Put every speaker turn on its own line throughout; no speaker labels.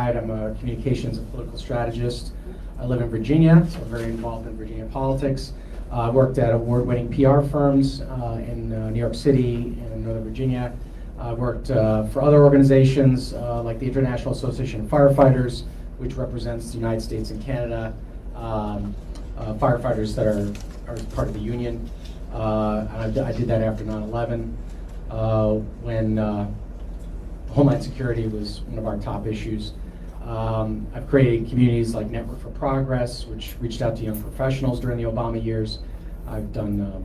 McBride. I'm a communications and political strategist. I live in Virginia, so I'm very involved in Virginia politics. I worked at award-winning PR firms in New York City and in Northern Virginia. I worked for other organizations like the International Association of Firefighters, which represents the United States and Canada, firefighters that are part of the union. I did that after 9/11 when Homeland Security was one of our top issues. I've created communities like Network for Progress, which reached out to young professionals during the Obama years. I've done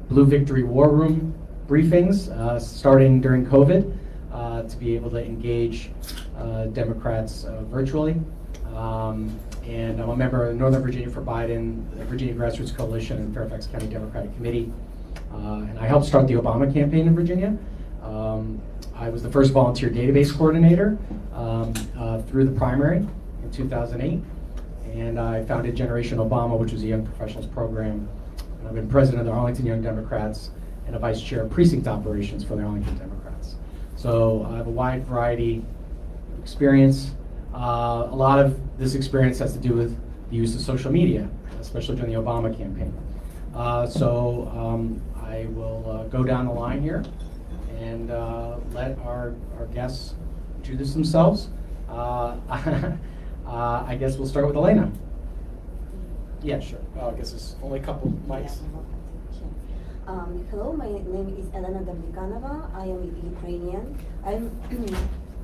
Blue Victory War Room briefings starting during COVID to be able to engage Democrats virtually. And I'm a member of Northern Virginia for Biden, the Virginia Grassroots Coalition, and Fairfax County Democratic Committee. And I helped start the Obama campaign in Virginia. I was the first volunteer database coordinator through the primary in 2008. And I founded Generation Obama, which was a young professionals program. And I've been president of the Arlington Young Democrats and a vice chair of precinct operations for the Arlington Democrats. So I have a wide variety of experience. A lot of this experience has to do with the use of social media, especially during the Obama campaign. I will go down the line here and let our guests introduce themselves. I guess we'll start with Elena. Yeah, sure. I guess there's only a couple mics.
Hello, my name is Elena Davlikanova. I am Ukrainian.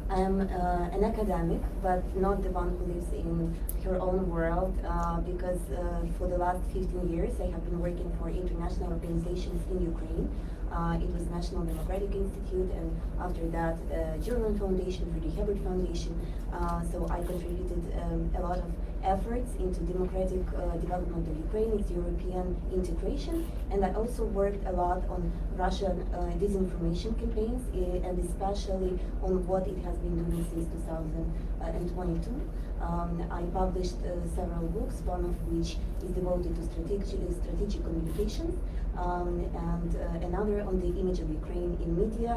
I'm an academic, but not the one who lives in her own world, because for the last 15 years I have been working for international organizations in Ukraine. It was National Democratic Institute, and after that German Foundation, Friedrich Hebert Foundation. So I contributed a lot of efforts into democratic development of Ukraine, its European integration, and I also worked a lot on Russian disinformation campaigns, and especially on what it has been doing since 2022. I published several books, one of which is devoted to strategic communications, and another on the image of Ukraine in media,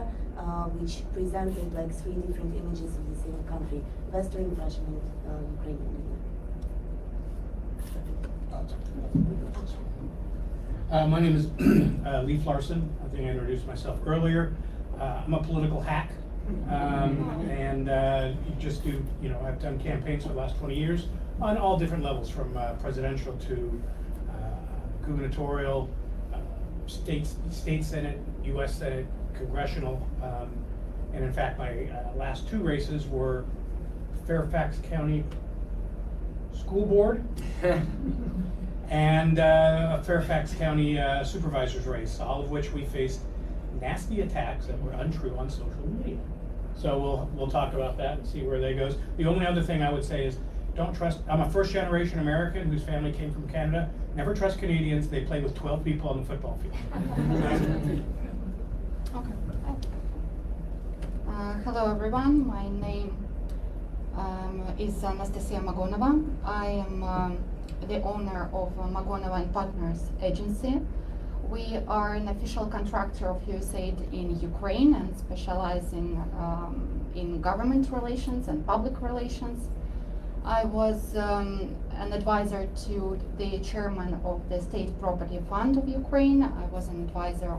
which presented like 3 different images of the same country: Western, Russian, and Ukrainian media.
My name is Leif Larson. I think I introduced myself earlier. I'm a political hack, and just do, I've done campaigns for the last 20 years on all different levels, from presidential to gubernatorial, state Senate, U.S. Senate, congressional, and in fact my last 2 races were Fairfax County School Board and a Fairfax County supervisor's race, all of which we faced nasty attacks that were untrue on social media. So we'll talk about that and see where that goes. The only other thing I would say is, don't trust. I'm a first-generation American whose family came from Canada. Never trust Canadians. They play with 12 people on the football field.
Okay. Hello, everyone. My name is Anastasiia Magonova. I am the owner of Magonova and Partners agency. We are an official contractor of USAID in Ukraine and specialize in government relations and public relations. I was an advisor to the chairman of the State Property Fund of Ukraine. I was an advisor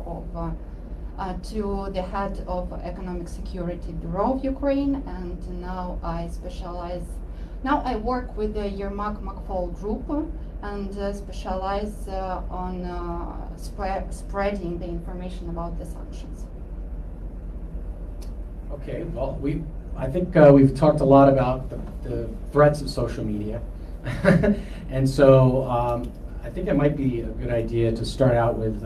to the head of Economic Security Bureau of Ukraine, and now I work with the Yermak Makfol group and specialize on spreading the information about the sanctions.
Okay, well, I think we've talked a lot about the threats of social media. And so I think it might be a good idea to start out with,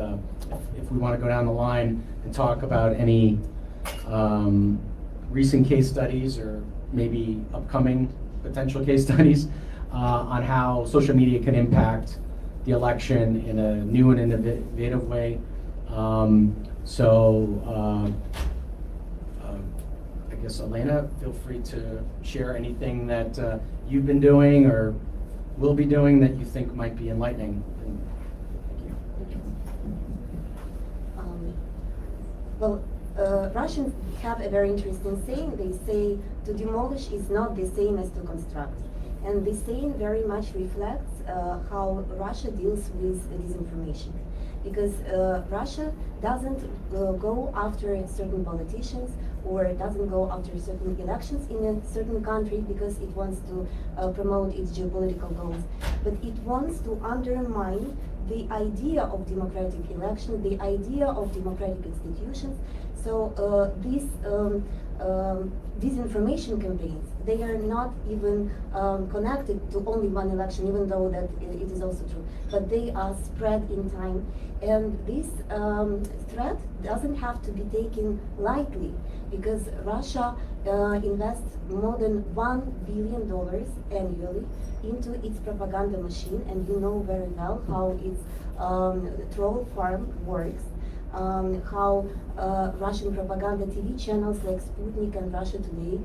if we want to go down the line and talk about any recent case studies or maybe upcoming potential case studies on how social media can impact the election in a new and innovative way. I guess, Elena, feel free to share anything that you've been doing or will be doing that you think might be enlightening.
Well, Russians have a very interesting saying. They say to demolish is not the same as to construct. And this saying very much reflects how Russia deals with disinformation. Because Russia doesn't go after certain politicians or doesn't go after certain elections in a certain country because it wants to promote its geopolitical goals. But it wants to undermine the idea of democratic election, the idea of democratic institutions. So these disinformation campaigns, they are not even connected to only one election, even though that it is also true, but they are spread in time. And this threat doesn't have to be taken lightly, because Russia invests more than $1 billion annually into its propaganda machine, and you know very well how its troll farm works. How Russian propaganda TV channels like Sputnik and Russia Today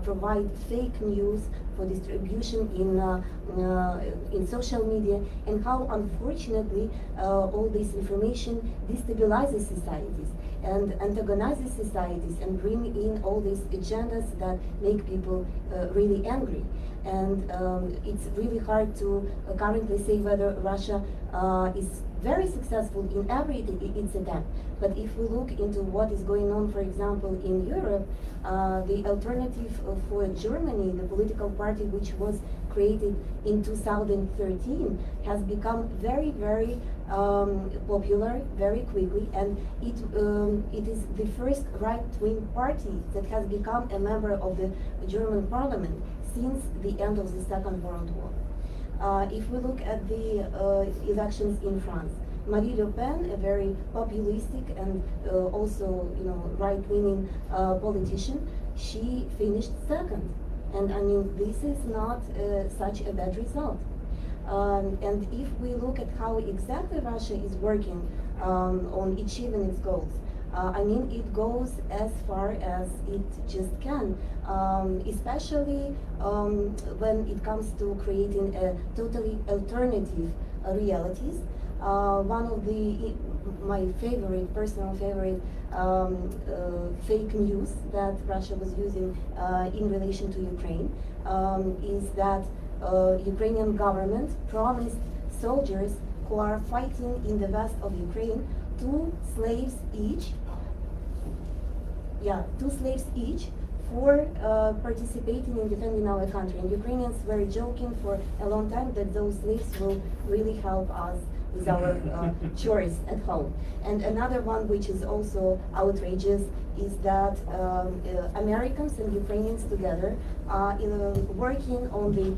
provide fake news for distribution in social media, and how unfortunately all this information destabilizes societies and antagonizes societies and bring in all these agendas that make people really angry. And it's really hard to currently say whether Russia is very successful in every its attempt. But if we look into what is going on, for example, in Europe, the alternative for Germany, the political party which was created in 2013, has become very, very popular very quickly, and it is the first right-wing party that has become a member of the German parliament since the end of the Second World War. If we look at the elections in France, Marine Le Pen, a very populistic and also right-wing politician, she finished second. And I mean, this is not such a bad result. And if we look at how exactly Russia is working on achieving its goals, I mean, it goes as far as it just can, especially when it comes to creating a totally alternative realities. One of my personal favorite fake news that Russia was using in relation to Ukraine is that Ukrainian government promised soldiers who are fighting in the west of Ukraine 2 slaves each. Yeah, 2 slaves each for participating in defending our country. And Ukrainians were joking for a long time that those slaves will really help us with our chores at home. And another one which is also outrageous is that Americans and Ukrainians together are working on the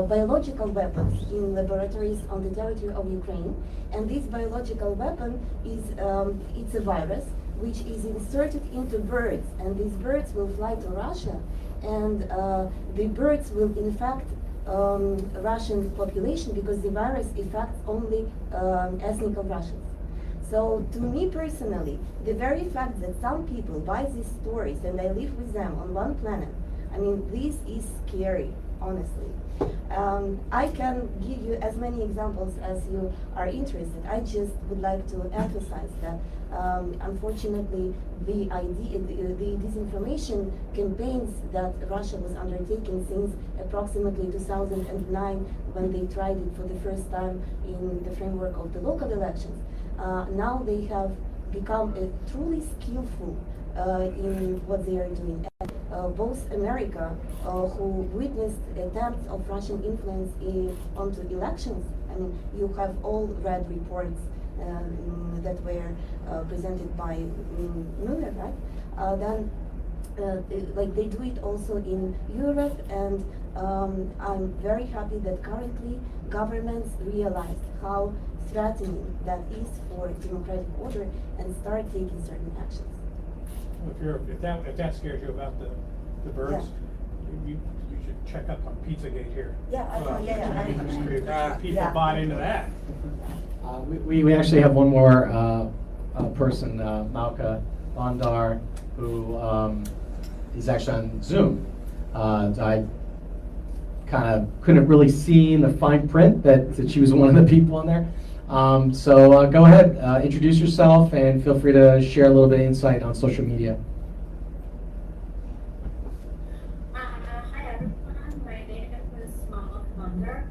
biological weapons in laboratories on the territory of Ukraine. And this biological weapon is it's a virus which is inserted into birds, and these birds will fly to Russia, and the birds will infect Russian population because the virus affects only ethnic Russians. So to me personally, the very fact that some people buy these stories and I live with them on one planet, I mean, this is scary, honestly. I can give you as many examples as you are interested. I just would like to emphasize that unfortunately the disinformation campaigns that Russia was undertaking since approximately 2009, when they tried it for the first time in the framework of the local elections, now they have become truly skillful in what they are doing. Both America, who witnessed attempts of Russian influence onto elections, I mean, you have all read reports that were presented by Mueller, right? Then, like they do it also in Europe, and I'm very happy that currently governments realize how threatening that is for democratic order and start taking certain actions.
If that scares you about the birds, you should check up on Pizzagate here.
Yeah,
People bought into that.
We actually have one more person, Malka, Bondar, who is actually on Zoom. I kind of couldn't really see in the fine print that she was one of the people on there. So go ahead, introduce yourself, and feel free to share a little bit of insight on social media.
Hi everyone, my name is Malka Bondar.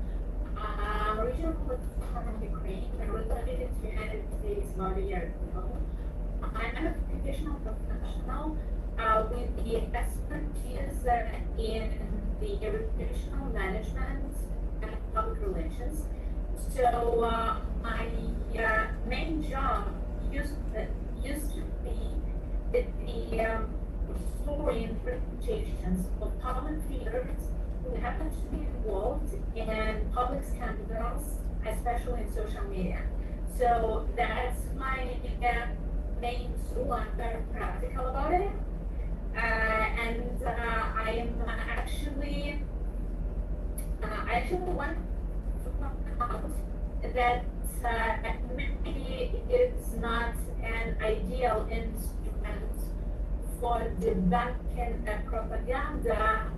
Originally from Ukraine, I relocated to the United States about a year ago. I'm a professional professional with the expertise in the reputational management and public relations. So my main job used to be the restoring reputations of public figures who happen to be involved in public scandals, especially in social media. So that's my main tool. I'm very practical about it. And I am actually want to point out that maybe it's not an ideal instrument for debunking propaganda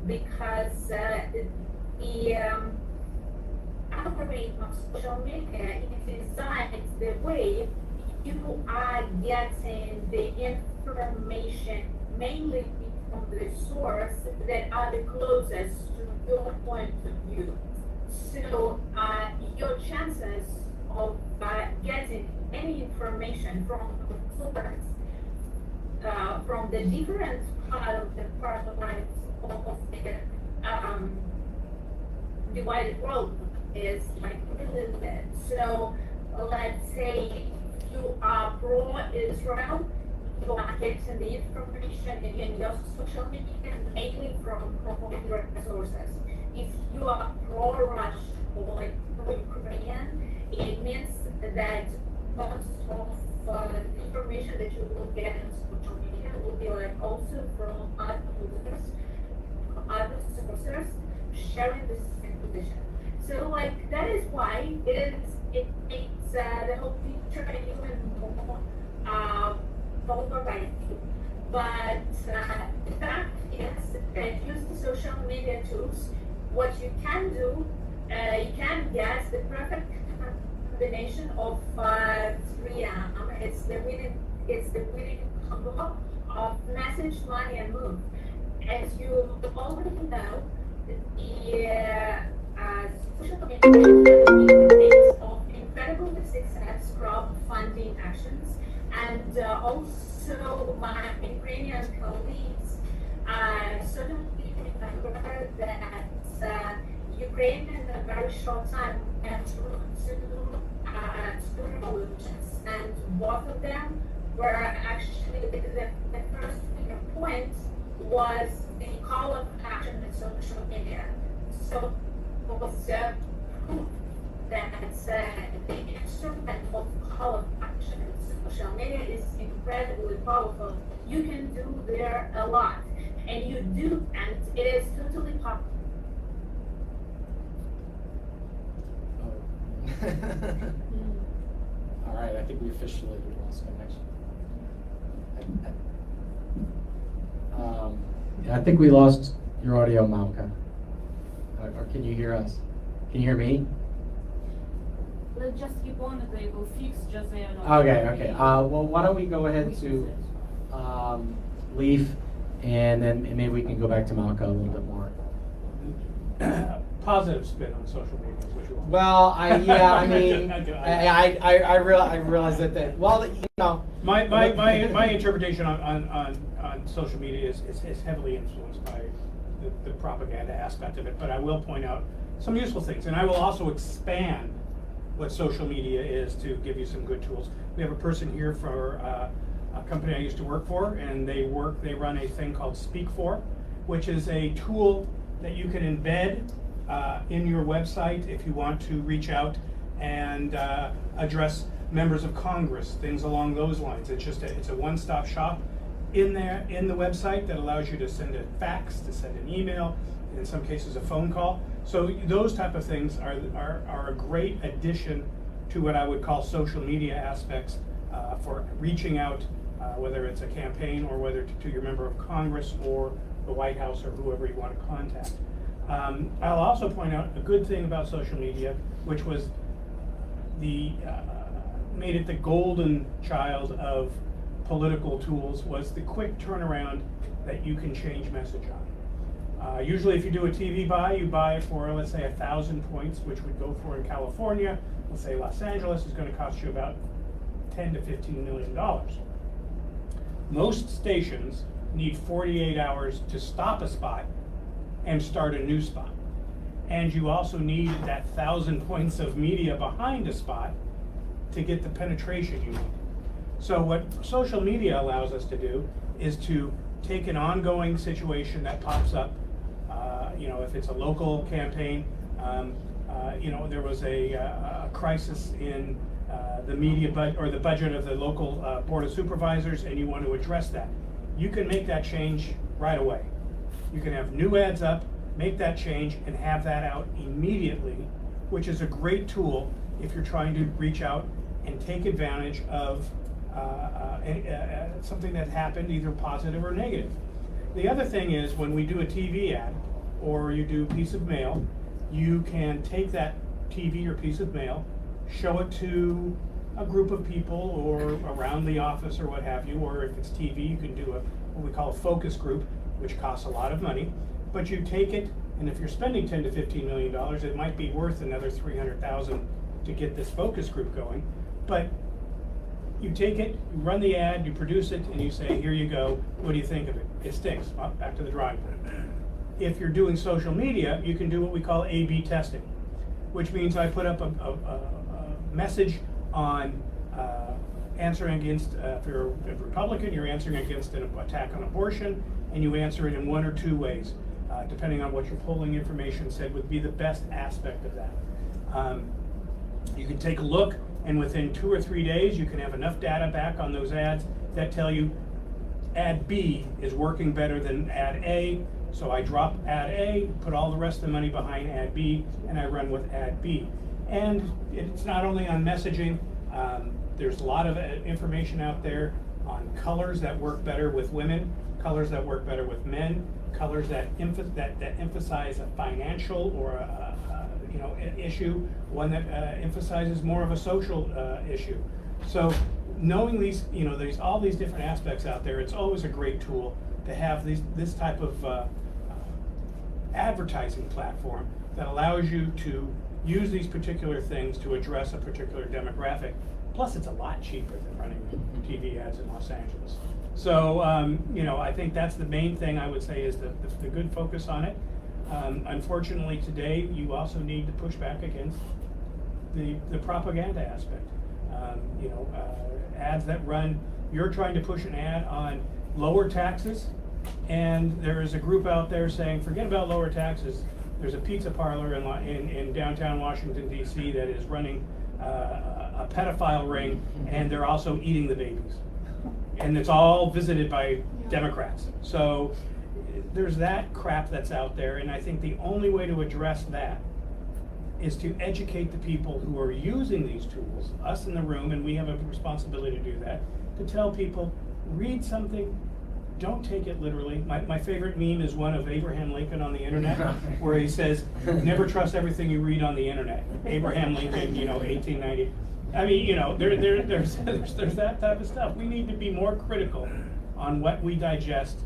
because the algorithm of social media is designed the way you are getting the information mainly from the source that are the closest to your point of view. So your chances of getting any information from the source from the different part of the divided world is like really limited. So let's say you are pro-Israel, you are getting the information in your social media mainly from indirect sources. If you are pro-Russia or pro-Ukrainian, it means that most of the information that you will get in social media will be like also from other users, other sources sharing the same position. So like that is why it makes the whole picture even more polarizing. But the fact is that using social media tools, what you can do, you can get the perfect combination of three. It's the winning combo of message, money, and move. As you already know, the social media of incredible success crowdfunding actions, and also my Ukrainian colleagues certainly remember that Ukraine in a very short time went through two revolutions, and both of them were actually the first point was the call of action in social media. So it was proof that the instrument of call of action in social media is incredibly powerful. You can do there a lot, and you do, and it is totally possible.
All right, I think we officially lost connection. I think we lost your audio, Malka. Or can you hear us? Can you hear me?
Let's just keep on it, they will fix just there.
Okay. Well, why don't we go ahead to Leif, and then maybe we can go back to Malka a little bit more.
Positive spin on social media is what you want.
Well, I realize that well, you know,
My interpretation on social media is heavily influenced by the propaganda aspect of it, but I will point out some useful things, and I will also expand what social media is to give you some good tools. We have a person here for a company I used to work for, and they run a thing called Speak4, which is a tool that you can embed in your website if you want to reach out and address members of Congress, things along those lines. It's a one-stop shop in the website that allows you to send a fax, to send an email, in some cases a phone call. So those type of things are a great addition to what I would call social media aspects for reaching out, whether it's a campaign or whether to your member of Congress or the White House or whoever you want to contact. I'll also point out a good thing about social media, which was made it the golden child of political tools was the quick turnaround that you can change message on. Usually if you do a TV buy, you buy it for, let's say, 1,000 points, which would go for in California. Let's say Los Angeles is going to cost you about $10 to $15 million. Most stations need 48 hours to stop a spot and start a new spot. And you also need that 1,000 points of media behind a spot to get the penetration you need. So what social media allows us to do is to take an ongoing situation that pops up. If it's a local campaign, there was a crisis in the media budget or the budget of the local board of supervisors, and you want to address that. You can make that change right away. You can have new ads up, make that change, and have that out immediately, which is a great tool if you're trying to reach out and take advantage of something that happened, either positive or negative. The other thing is when we do a TV ad or you do a piece of mail, you can take that TV or piece of mail, show it to a group of people or around the office or what have you, or if it's TV, you can do what we call a focus group, which costs a lot of money. But you take it, and if you're spending $10 to $15 million, it might be worth another $300,000 to get this focus group going. But you take it, you run the ad, you produce it, and you say, here you go, what do you think of it? It stinks, well, back to the drawing board. If you're doing social media, you can do what we call A/B testing, which means I put up a message on answering against, if you're a Republican, you're answering against an attack on abortion, and you answer it in one or two ways, depending on what your polling information said would be the best aspect of that. You can take a look, and within 2 or 3 days, you can have enough data back on those ads that tell you ad B is working better than ad A, so I drop ad A, put all the rest of the money behind ad B, and I run with ad B. And it's not only on messaging, there's a lot of information out there on colors that work better with women, colors that work better with men, colors that emphasize a financial or an issue, one that emphasizes more of a social issue. So knowing these, there's all these different aspects out there, it's always a great tool to have this type of advertising platform that allows you to use these particular things to address a particular demographic. Plus, it's a lot cheaper than running TV ads in Los Angeles. So, I think that's the main thing I would say is the good focus on it. Unfortunately, today, you also need to push back against the propaganda aspect. Ads that run, you're trying to push an ad on lower taxes, and there is a group out there saying, forget about lower taxes. There's a pizza parlor in downtown Washington, D.C. that is running a pedophile ring, and they're also eating the babies. And it's all visited by Democrats. So there's that crap that's out there, and I think the only way to address that is to educate the people who are using these tools, us in the room, and we have a responsibility to do that, to tell people, read something, don't take it literally. My favorite meme is one of Abraham Lincoln on the internet, where he says, never trust everything you read on the internet. Abraham Lincoln, 1890. I mean, there's that type of stuff. We need to be more critical on what we digest,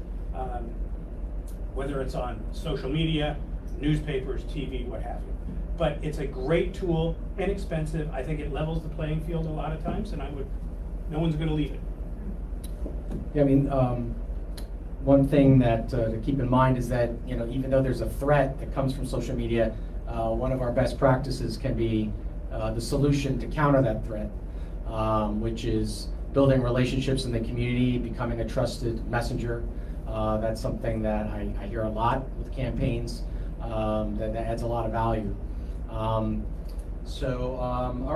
whether it's on social media, newspapers, TV, what have you. But it's a great tool, inexpensive. I think it levels the playing field a lot of times, and no one's going to leave it.
Yeah, I mean, one thing that to keep in mind is that even though there's a threat that comes from social media, one of our best practices can be the solution to counter that threat, which is building relationships in the community, becoming a trusted messenger. That's something that I hear a lot with campaigns. That adds a lot of value. All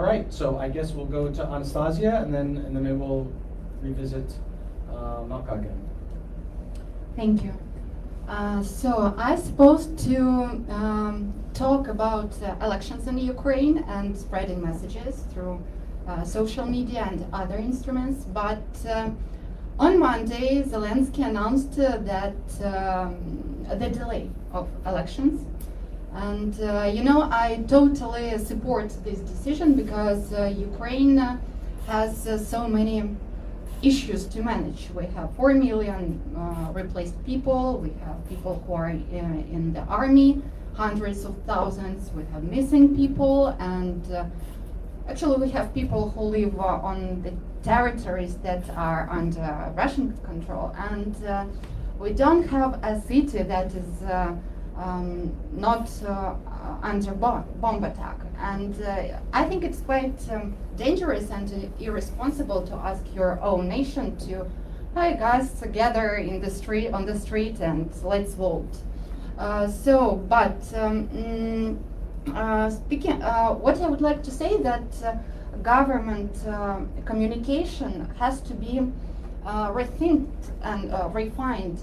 right. So I guess we'll go to Anastasiia, and then maybe we'll revisit Malka again.
Thank you. So I'm supposed to talk about elections in Ukraine and spreading messages through social media and other instruments. But on Monday, Zelensky announced that the delay of elections. And I totally support this decision because Ukraine has so many issues to manage. We have 4 million replaced people, we have people who are in the army, hundreds of thousands, we have missing people, and actually we have people who live on the territories that are under Russian control, and we don't have a city that is not under bomb attack. And I think it's quite dangerous and irresponsible to ask your own nation to, hey guys, gather in the street on the street and let's vote. Speaking, what I would like to say that government communication has to be rethinked and refined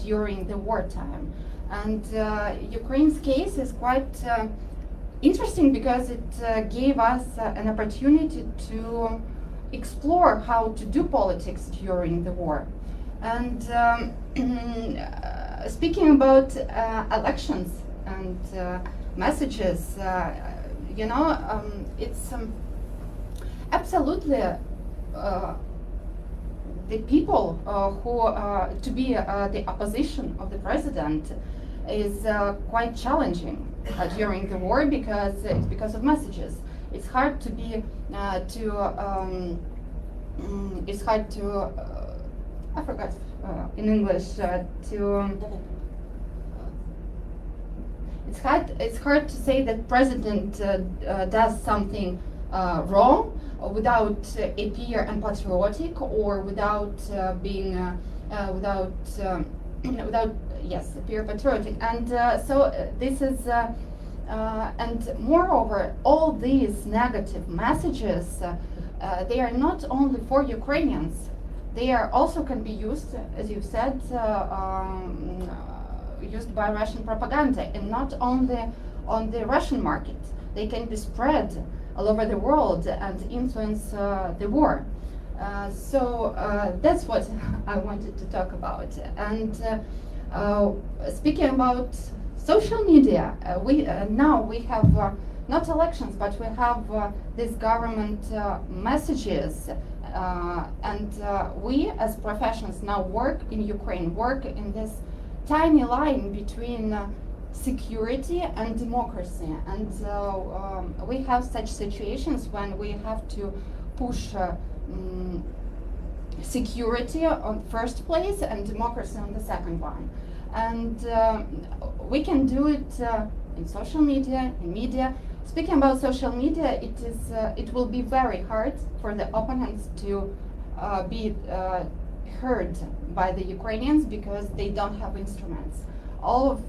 during the wartime. And Ukraine's case is quite interesting because it gave us an opportunity to explore how to do politics during the war. And speaking about elections and messages, it's absolutely the people who to be the opposition of the president is quite challenging during the war because it's because of messages. It's hard to be it's hard to I forgot in English it's hard to say that president does something wrong without appear unpatriotic or without being without appear patriotic. And so this is and moreover, all these negative messages they are not only for Ukrainians, they are also can be used, as you said, used by Russian propaganda, and not only on the Russian market. They can be spread all over the world and influence the war. So that's what I wanted to talk about. And speaking about social media, we now we have not elections, but we have these government messages, and we as professionals now work in Ukraine, work in this tiny line between security and democracy, and we have such situations when we have to push security on first place and democracy on the second one. And we can do it in social media, in media. Speaking about social media, it will be very hard for the opponents to be heard by the Ukrainians because they don't have instruments. All of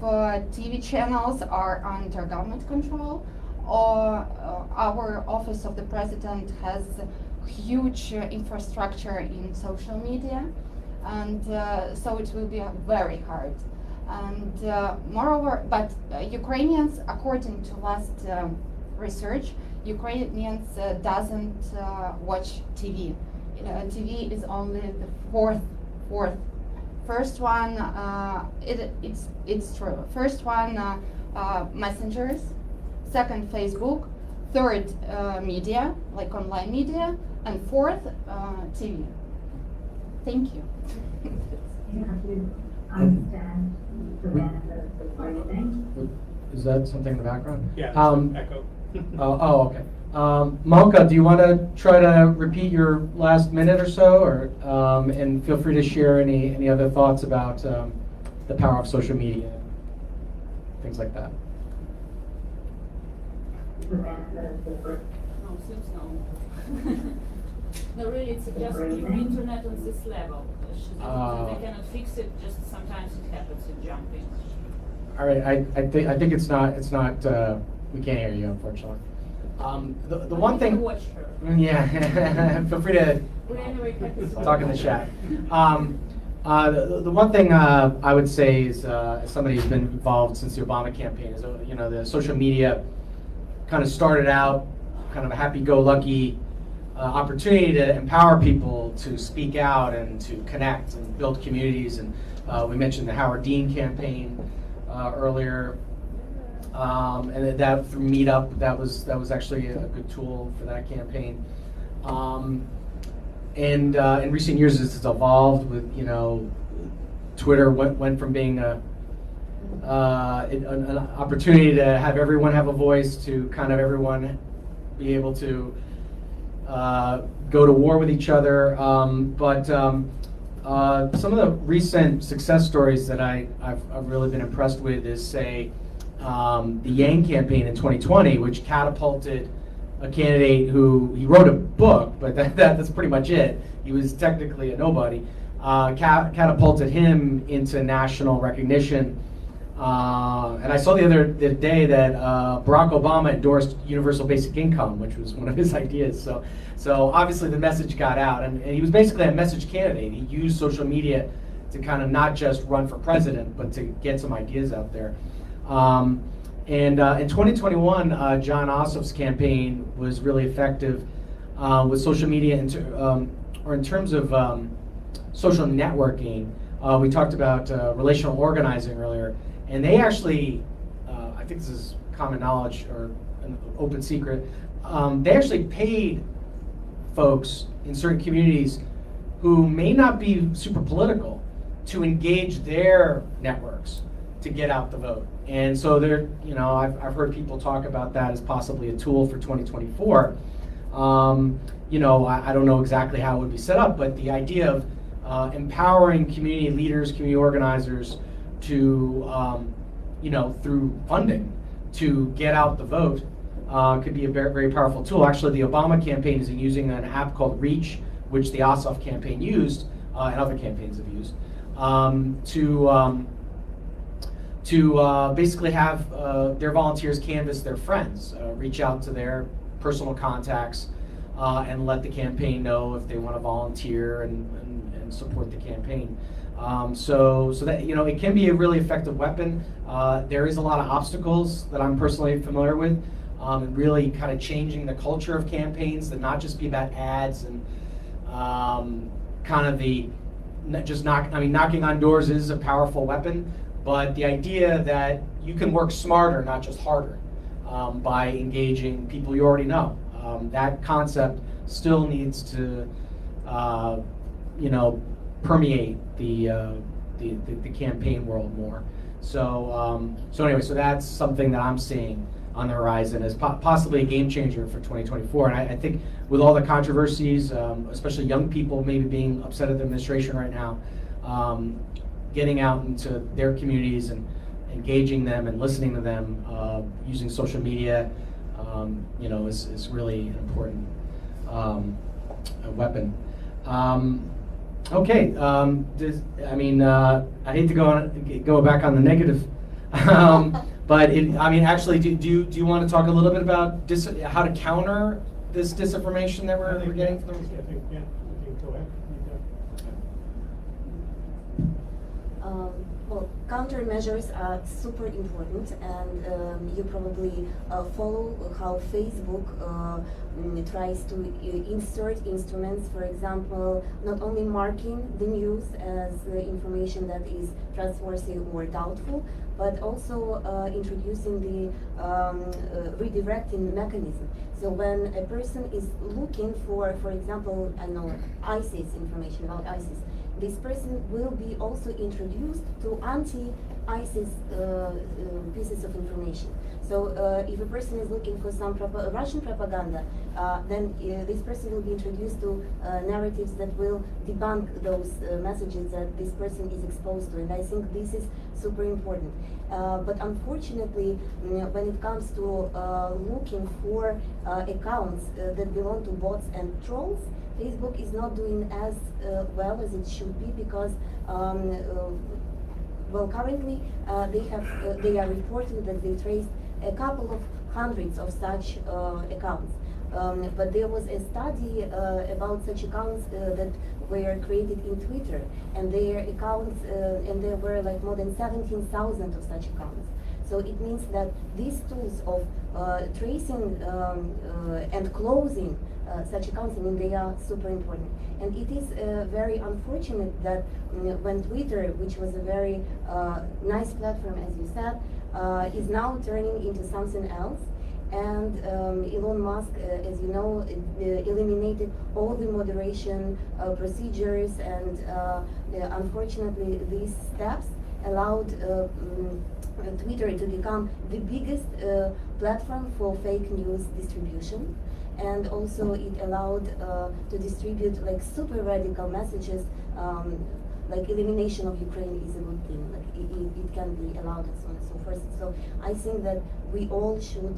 TV channels are under government control. Our office of the president has huge infrastructure in social media, and so it will be very hard. And moreover, but Ukrainians, according to last research, Ukrainians doesn't watch TV. TV is only the fourth. First one, it's true. First one, messengers. Second, Facebook. Third, media, like online media. And fourth, TV. Thank you.
You have to understand the benefits of breathing.
Is that something in the background?
Yeah, echo.
Okay. Malka, do you want to try to repeat your last minute or so, or and feel free to share any other thoughts about the power of social media, things like that.
The benefits of breathing.
No, seems no. No, really, it's just your internet on this level. They cannot fix it. Just sometimes it happens in jumping.
All right, I think it's not we can't hear you, unfortunately. The one thing.
Watch her.
Yeah, feel free to
We're anyway happy to
talk in the chat. The one thing I would say is, as somebody who's been involved since the Obama campaign, is the social media kind of started out kind of a happy-go-lucky opportunity to empower people to speak out and to connect and build communities. And we mentioned the Howard Dean campaign earlier. And that through Meetup, that was actually a good tool for that campaign. And in recent years, this has evolved with, Twitter went from being an opportunity to have everyone have a voice to kind of everyone be able to go to war with each other. But some of the recent success stories that I've really been impressed with is, say, the Yang campaign in 2020, which catapulted a candidate who, he wrote a book, but that's pretty much it. He was technically a nobody. Catapulted him into national recognition. And I saw the other day that Barack Obama endorsed universal basic income, which was one of his ideas. So obviously the message got out, and he was basically a message candidate. He used social media to kind of not just run for president, but to get some ideas out there. And in 2021, John Ossoff's campaign was really effective with social media, in terms of social networking. We talked about relational organizing earlier, and they actually, I think this is common knowledge or an open secret, they actually paid folks in certain communities who may not be super political to engage their networks to get out the vote. And so there, I've heard people talk about that as possibly a tool for 2024. I don't know exactly how it would be set up, but the idea of empowering community leaders, community organizers to, through funding to get out the vote could be a very, very powerful tool. Actually, the Obama campaign is using an app called Reach, which the Ossoff campaign used, and other campaigns have used, to basically have their volunteers canvass their friends, reach out to their personal contacts, and let the campaign know if they want to volunteer and support the campaign. So that, it can be a really effective weapon. There is a lot of obstacles that I'm personally familiar with, and really kind of changing the culture of campaigns, that not just be about ads and kind of knocking on doors is a powerful weapon, but the idea that you can work smarter, not just harder, by engaging people you already know. That concept still needs to, permeate the campaign world more. So anyway, so that's something that I'm seeing on the horizon as possibly a game changer for 2024. And I think with all the controversies, especially young people maybe being upset at the administration right now, getting out into their communities and engaging them and listening to them, using social media, is really an important weapon. Okay, I hate to go back on the negative, but actually, do you want to talk a little bit about how to counter this disinformation that we're getting from them?
Yeah, you can go ahead.
Well, countermeasures are super important, and you probably follow how Facebook tries to insert instruments, for example, not only marking the news as information that is trustworthy or doubtful, but also introducing the redirecting mechanism. So when a person is looking for example, ISIS information about ISIS, this person will be also introduced to anti-ISIS pieces of information. So if a person is looking for some Russian propaganda, then this person will be introduced to narratives that will debunk those messages that this person is exposed to. And I think this is super important. But unfortunately, when it comes to looking for accounts that belong to bots and trolls, Facebook is not doing as well as it should be, because currently they are reporting that they traced a couple of hundreds of such accounts. But there was a study about such accounts that were created in Twitter, and their accounts, and there were like more than 17,000 of such accounts. So it means that these tools of tracing and closing such accounts, they are super important. And it is very unfortunate that when Twitter, which was a very nice platform, as you said, is now turning into something else. And Elon Musk, as you know, eliminated all the moderation procedures, and unfortunately these steps allowed Twitter to become the biggest platform for fake news distribution. And also it allowed to distribute like super radical messages, like elimination of Ukraine is a good thing, like it can be allowed and so on and so forth. So I think that we all should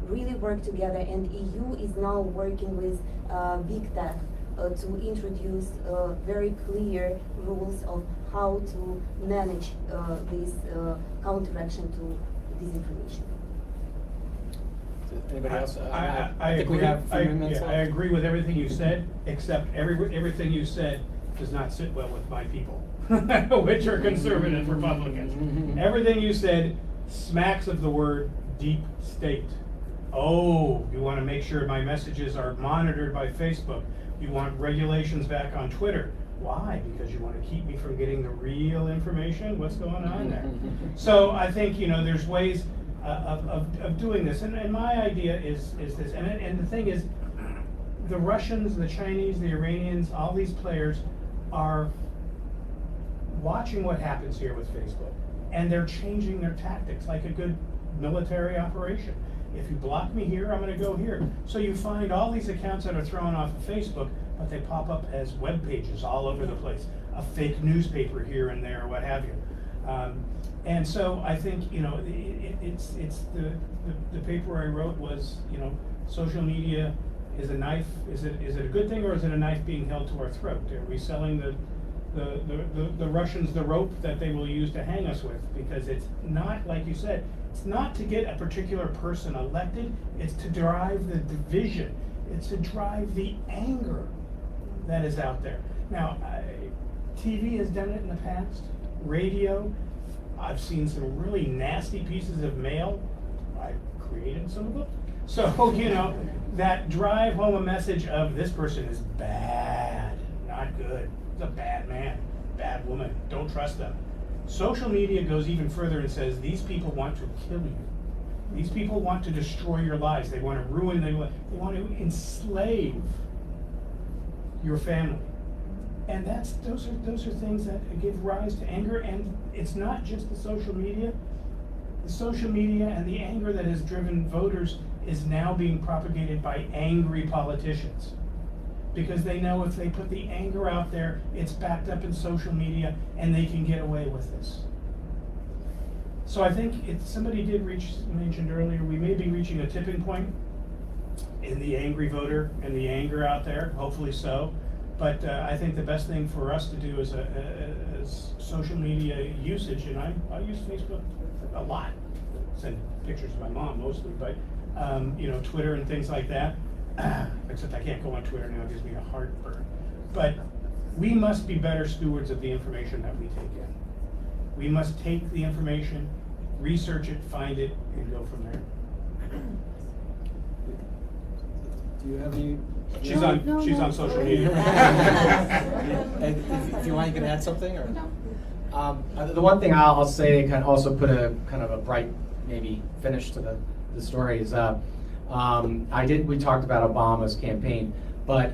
really work together, and EU is now working with big tech to introduce very clear rules of how to manage this counteraction to disinformation.
Anybody else?
I
think we
agree.
have a few minutes
I
left.
agree with everything you said, except everything you said does not sit well with my people, which are conservative Republicans. Everything you said smacks of the word deep state. Oh, you want to make sure my messages are monitored by Facebook. You want regulations back on Twitter. Why? Because you want to keep me from getting the real information? What's going on there? So I think, there's ways of doing this. And my idea is this. And the thing is, the Russians, the Chinese, the Iranians, all these players are watching what happens here with Facebook. And they're changing their tactics like a good military operation. If you block me here, I'm going to go here. So you find all these accounts that are thrown off of Facebook, but they pop up as web pages all over the place, a fake newspaper here and there, what have you. And so I think, it's the paper I wrote was, social media is a knife. Is it a good thing, or is it a knife being held to our throat? Are we selling the Russians the rope that they will use to hang us with? Because it's not, like you said, it's not to get a particular person elected, it's to drive the division. It's to drive the anger that is out there. Now, TV has done it in the past, radio. I've seen some really nasty pieces of mail. I created some of them. So, that drive home a message of this person is bad, not good. It's a bad man, bad woman, don't trust them. Social media goes even further and says these people want to kill you. These people want to destroy your lives. They want to ruin, they want to enslave your family. And those are things that give rise to anger. And it's not just the social media. The social media and the anger that has driven voters is now being propagated by angry politicians. Because they know if they put the anger out there, it's backed up in social media, and they can get away with this. So I think somebody did mentioned earlier, we may be reaching a tipping point in the angry voter and the anger out there, hopefully so. But I think the best thing for us to do is social media usage, and I use Facebook a lot. Send pictures of my mom mostly, but Twitter and things like that. Except I can't go on Twitter now, it gives me a heartburn. But we must be better stewards of the information that we take in. We must take the information, research it, find it, and go from there.
Do you have any?
She's
No,
on social media.
If you want, you can add something, or? The one thing I'll say, kind of also put a kind of a bright, maybe finish to the story is, we talked about Obama's campaign, but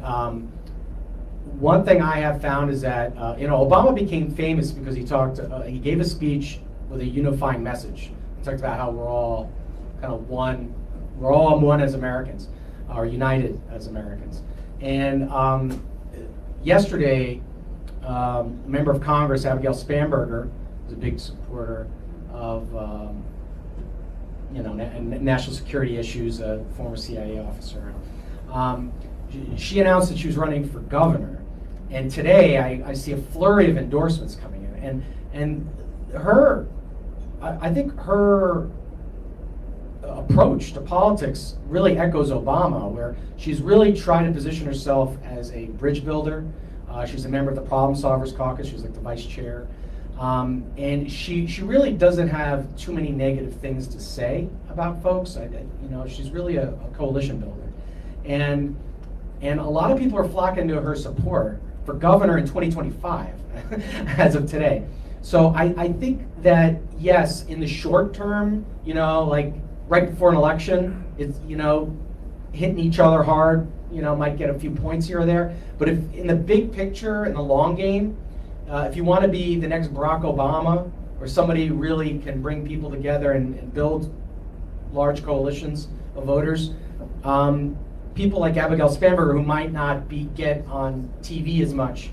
one thing I have found is that Obama became famous because he gave a speech with a unifying message. He talked about how we're all kind of one, we're all one as Americans, or united as Americans. And yesterday, a member of Congress, Abigail Spanberger, was a big supporter of national security issues, a former CIA officer. She announced that she was running for governor, and today I see a flurry of endorsements coming in, and I think her approach to politics really echoes Obama, where she's really trying to position herself as a bridge builder. She's a member of the Problem Solvers Caucus. She's like the vice chair. And she really doesn't have too many negative things to say about folks. She's really a coalition builder. And a lot of people are flocking to her support for governor in 2025 as of today. So I think that, yes, in the short term, like right before an election, it's, hitting each other hard, might get a few points here or there. But if in the big picture, in the long game, if you want to be the next Barack Obama or somebody who really can bring people together and build large coalitions of voters, people like Abigail Spanberger, who might not get on TV as much.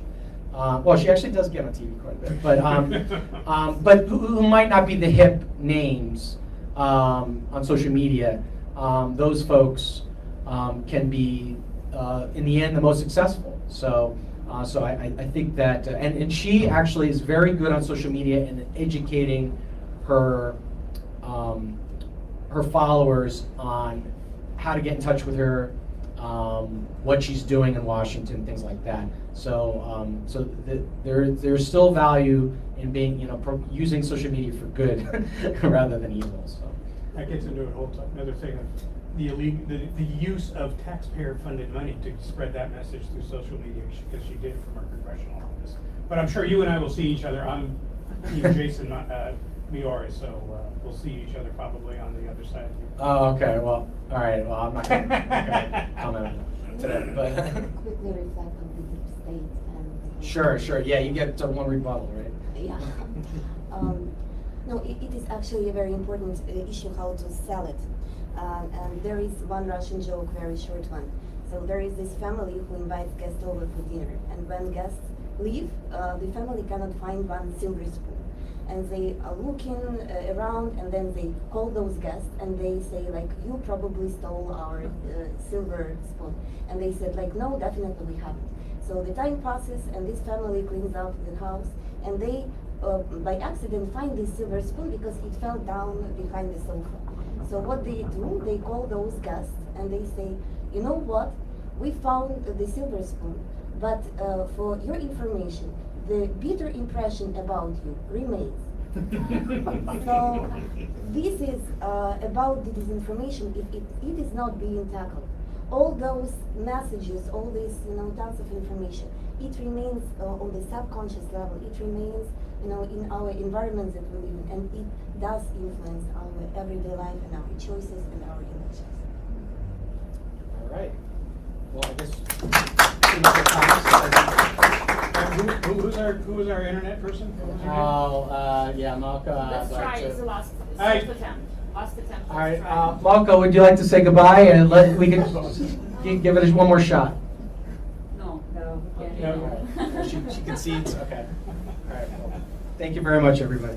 Well, she actually does get on TV quite a bit, but who might not be the hip names on social media. Those folks can be, in the end, the most successful. So I think that, and she actually is very good on social media in educating her her followers on how to get in touch with her, what she's doing in Washington, things like that. So there's still value in being, using social media for good rather than evil. So
That gets into another thing of the use of taxpayer-funded money to spread that message through social media, because she did it from her congressional office. But I'm sure you and I will see each other. I'm Jason Miori, so we'll see each other probably on the other side of you.
Oh, okay. Well, all right. Well, I'm not going to comment on that today, but
Quickly reflect on the deep state and.
sure. Yeah, you get one rebuttal, right?
Yeah. No, it is actually a very important issue how to sell it. And there is one Russian joke, very short one. So there is this family who invites guests over for dinner, and when guests leave, the family cannot find one silver spoon. And they are looking around, and then they call those guests, and they say, like, you probably stole our silver spoon. And they said, like, no, definitely we haven't. So the time passes, and this family cleans up the house, and they, by accident, find this silver spoon because it fell down behind the sofa. So what they do, they call those guests, and they say, you know what, we found the silver spoon, but for your information, the bitter impression about you remains. So this is about the disinformation if it is not being tackled. All those messages, all this, tons of information, it remains on the subconscious level. It remains, in our environment that we live in, and it does influence our everyday life and our choices and our elections.
All right. Well, I guess.
Who's our internet person?
Yeah, Malka.
Let's try, it's the last
Alright.
attempt. Last attempt,
All
let's
right,
try.
Malka, would you like to say goodbye and we can give it one more shot?
No.
All right. She concedes. Okay. All right. Well, thank you very much, everybody.